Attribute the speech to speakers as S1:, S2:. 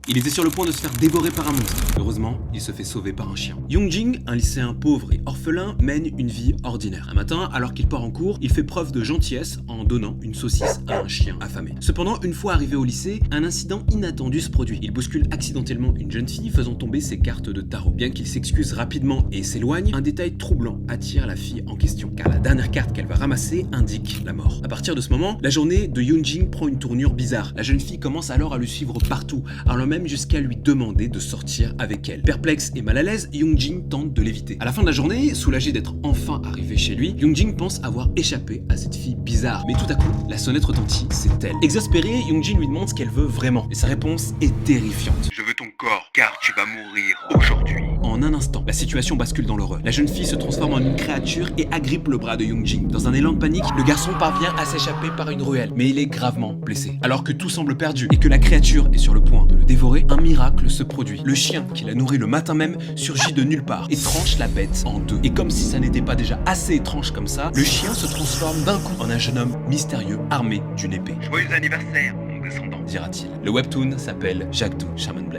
S1: Il était sur le point de se faire dévorer par un monstre. Heureusement, il se fait sauver par un chien. Yoongjin, un lycéen pauvre et orphelin, mène une vie ordinaire. Un matin, alors qu'il part en cours, il fait preuve de gentillesse en donnant une saucisse à un chien affamé. Cependant, une fois arrivé au lycée, un incident inattendu se produit. Il bouscule accidentellement une jeune fille, faisant tomber ses cartes de tarot. Bien qu'il s'excuse rapidement et s'éloigne, un détail troublant attire la fille en question, car la dernière carte qu'elle va ramasser indique la mort. À partir de ce moment, la journée de Yoongjin prend une tournure bizarre. La jeune fille commence alors à le suivre partout, allant même jusqu'à lui demander de sortir avec elle. Perplexe et mal à l'aise, Yoongjin tente de l'éviter. À la fin de la journée, soulagé d'être enfin arrivé chez lui, Yoongjin pense avoir échappé à cette fille bizarre. Mais tout à coup, la sonnette retentit, c'est elle. Exaspéré, Yoongjin lui demande ce qu'elle veut vraiment, et sa réponse est terrifiante.
S2: Je veux ton corps, car tu vas mourir aujourd'hui.
S1: En un instant, la situation bascule dans l'horreur. La jeune fille se transforme en une créature et agrippe le bras de Yoongjin. Dans un élan de panique, le garçon parvient à s'échapper par une ruelle, mais il est gravement blessé. Alors que tout semble perdu et que la créature est sur le point de le dévorer, un miracle se produit. Le chien qui l'a nourri le matin même surgit de nulle part et tranche la bête en deux. Et comme si ça n'était pas déjà assez étrange comme ça, le chien se transforme d'un coup en un jeune homme mystérieux armé d'une épée.
S2: Joyeux anniversaire, mon descendant.
S1: Dira-t-il. Le webtoon s'appelle Jackdaw Shaman Blade.